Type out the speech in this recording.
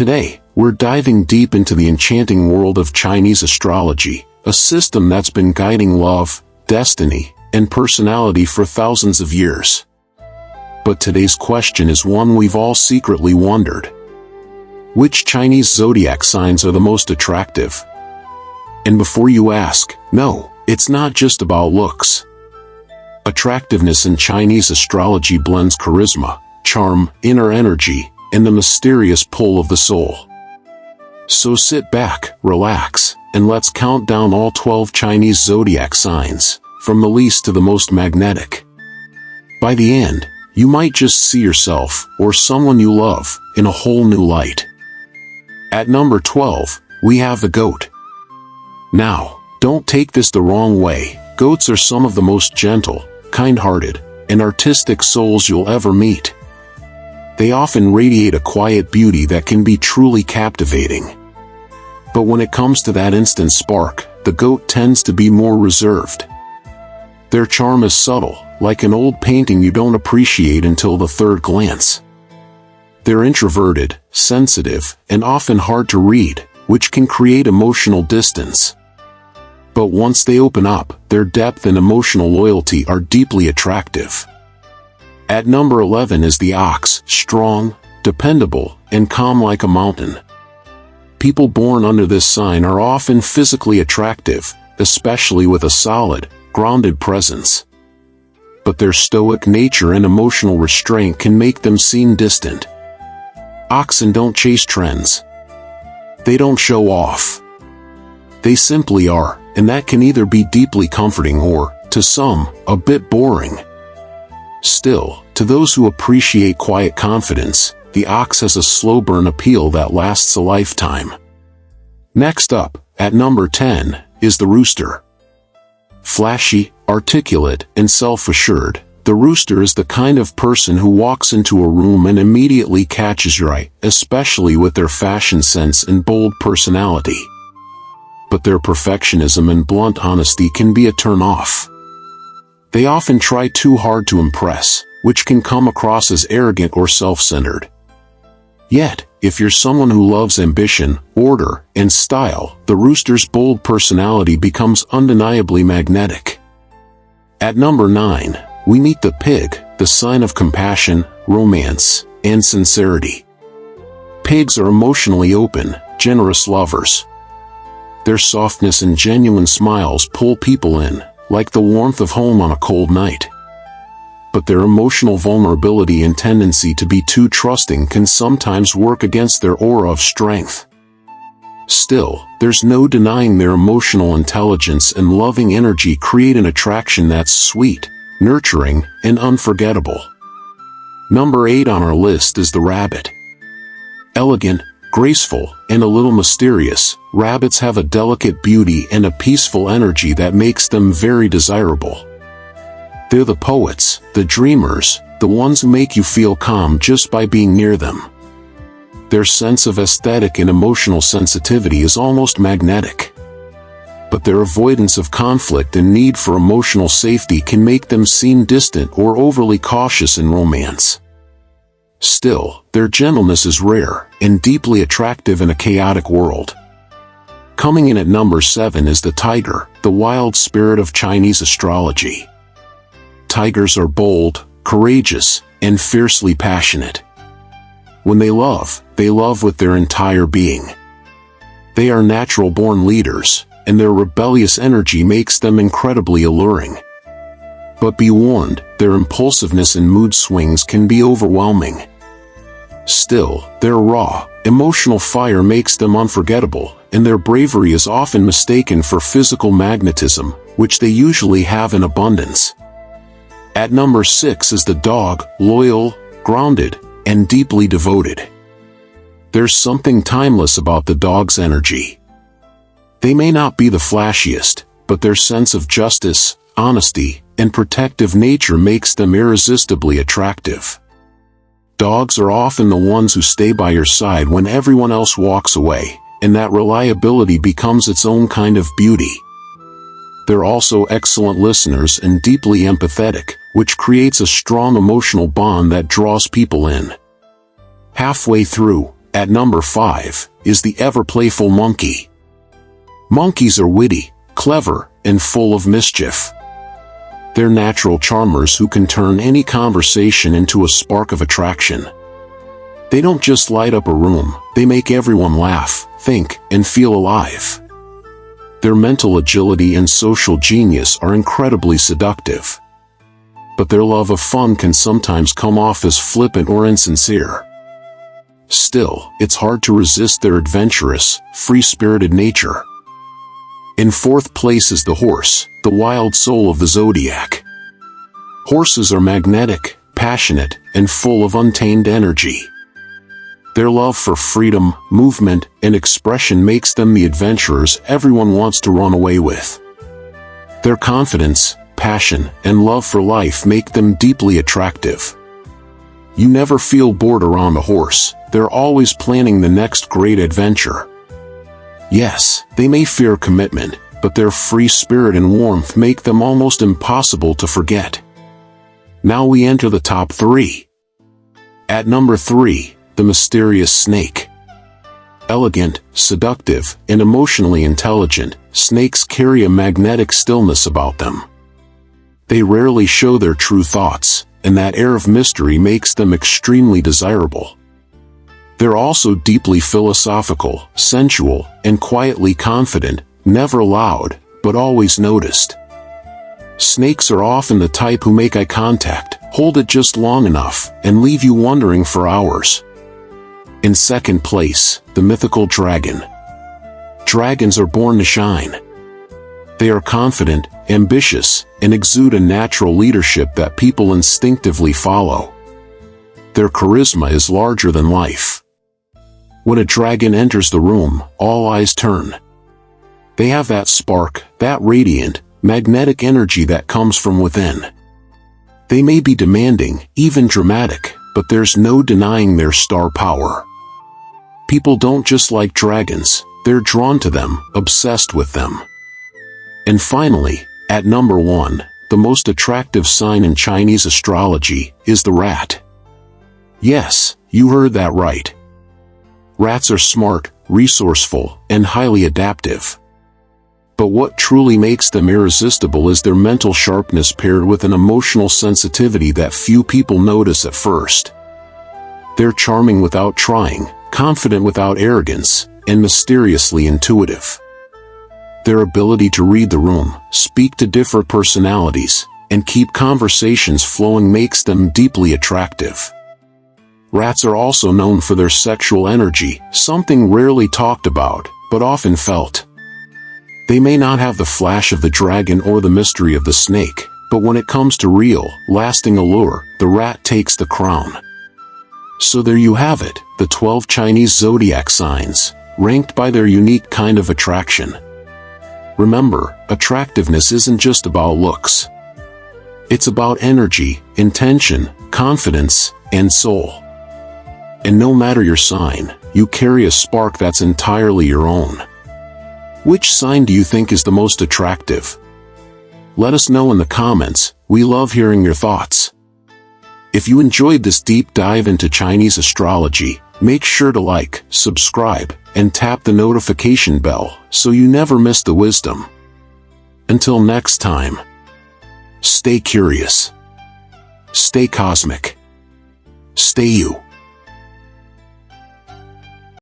Today, we're diving deep into the enchanting world of Chinese astrology, a system that's been guiding love, destiny, and personality for thousands of years. But today's question is one we've all secretly wondered. Which Chinese zodiac signs are the most attractive? And before you ask, no, it's not just about looks. Attractiveness in Chinese astrology blends charisma, charm, inner energy, and the mysterious pull of the soul. So sit back, relax, and let's count down all 12 Chinese zodiac signs, from the least to the most magnetic. By the end, you might just see yourself, or someone you love, in a whole new light. At number 12, we have the goat. Now, don't take this the wrong way. Goats are some of the most gentle, kind-hearted, and artistic souls you'll ever meet. They often radiate a quiet beauty that can be truly captivating. But when it comes to that instant spark, the goat tends to be more reserved. Their charm is subtle, like an old painting you don't appreciate until the third glance. They're introverted, sensitive, and often hard to read, which can create emotional distance. But once they open up, their depth and emotional loyalty are deeply attractive. At number 11 is the ox, strong, dependable, and calm like a mountain. People born under this sign are often physically attractive, especially with a solid, grounded presence. But their stoic nature and emotional restraint can make them seem distant. Oxen don't chase trends. They don't show off. They simply are, and that can either be deeply comforting or, to some, a bit boring. Still, to those who appreciate quiet confidence, the ox has a slow burn appeal that lasts a lifetime. Next up, at number 10, is the rooster. Flashy, articulate, and self-assured, the rooster is the kind of person who walks into a room and immediately catches your eye, especially with their fashion sense and bold personality. But their perfectionism and blunt honesty can be a turn-off. They often try too hard to impress, which can come across as arrogant or self-centered. Yet, if you're someone who loves ambition, order, and style, the rooster's bold personality becomes undeniably magnetic. At number 9, we meet the pig, the sign of compassion, romance, and sincerity. Pigs are emotionally open, generous lovers. Their softness and genuine smiles pull people in, like the warmth of home on a cold night. But their emotional vulnerability and tendency to be too trusting can sometimes work against their aura of strength. Still, there's no denying their emotional intelligence and loving energy create an attraction that's sweet, nurturing, and unforgettable. Number 8 on our list is the rabbit. Elegant, graceful, and a little mysterious, rabbits have a delicate beauty and a peaceful energy that makes them very desirable. They're the poets, the dreamers, the ones who make you feel calm just by being near them. Their sense of aesthetic and emotional sensitivity is almost magnetic. But their avoidance of conflict and need for emotional safety can make them seem distant or overly cautious in romance. Still, their gentleness is rare and deeply attractive in a chaotic world. Coming in at number 7 is the tiger, the wild spirit of Chinese astrology. Tigers are bold, courageous, and fiercely passionate. When they love with their entire being. They are natural-born leaders, and their rebellious energy makes them incredibly alluring. But be warned, their impulsiveness and mood swings can be overwhelming. Still, their raw, emotional fire makes them unforgettable, and their bravery is often mistaken for physical magnetism, which they usually have in abundance. At number 6 is the dog, loyal, grounded, and deeply devoted. There's something timeless about the dog's energy. They may not be the flashiest, but their sense of justice, honesty, and protective nature makes them irresistibly attractive. Dogs are often the ones who stay by your side when everyone else walks away, and that reliability becomes its own kind of beauty. They're also excellent listeners and deeply empathetic, which creates a strong emotional bond that draws people in. Halfway through, At number 5 is the ever-playful monkey. Monkeys are witty, clever, and full of mischief. They're natural charmers who can turn any conversation into a spark of attraction. They don't just light up a room, they make everyone laugh, think, and feel alive. Their mental agility and social genius are incredibly seductive. But their love of fun can sometimes come off as flippant or insincere. Still, it's hard to resist their adventurous, free-spirited nature. In 4th place is the horse, the wild soul of the zodiac. Horses are magnetic, passionate, and full of untamed energy. Their love for freedom, movement, and expression makes them the adventurers everyone wants to run away with. Their confidence, passion, and love for life make them deeply attractive. You never feel bored around a horse, they're always planning the next great adventure. Yes, they may fear commitment, but their free spirit and warmth make them almost impossible to forget. Now we enter the top 3. At number 3, the mysterious snake. Elegant, seductive, and emotionally intelligent, snakes carry a magnetic stillness about them. They rarely show their true thoughts, and that air of mystery makes them extremely desirable. They're also deeply philosophical, sensual, and quietly confident, never loud, but always noticed. Snakes are often the type who make eye contact, hold it just long enough, and leave you wondering for hours. In 2nd place, the mythical dragon. Dragons are born to shine. They are confident, ambitious, and exude a natural leadership that people instinctively follow. Their charisma is larger than life. When a dragon enters the room, all eyes turn. They have that spark, that radiant, magnetic energy that comes from within. They may be demanding, even dramatic, but there's no denying their star power. People don't just like dragons, they're drawn to them, obsessed with them. And finally, at number 1, the most attractive sign in Chinese astrology is the rat. Yes, you heard that right. Rats are smart, resourceful, and highly adaptive. But what truly makes them irresistible is their mental sharpness paired with an emotional sensitivity that few people notice at first. They're charming without trying, confident without arrogance, and mysteriously intuitive. Their ability to read the room, speak to different personalities, and keep conversations flowing makes them deeply attractive. Rats are also known for their sexual energy, something rarely talked about, but often felt. They may not have the flash of the dragon or the mystery of the snake, but when it comes to real, lasting allure, the rat takes the crown. So there you have it, the 12 Chinese zodiac signs, ranked by their unique kind of attraction. Remember, attractiveness isn't just about looks. It's about energy, intention, confidence, and soul. And no matter your sign, you carry a spark that's entirely your own. Which sign do you think is the most attractive? Let us know in the comments, we love hearing your thoughts. If you enjoyed this deep dive into Chinese astrology, make sure to like, subscribe, and tap the notification bell so you never miss the wisdom. Until next time, stay curious, stay cosmic, stay you.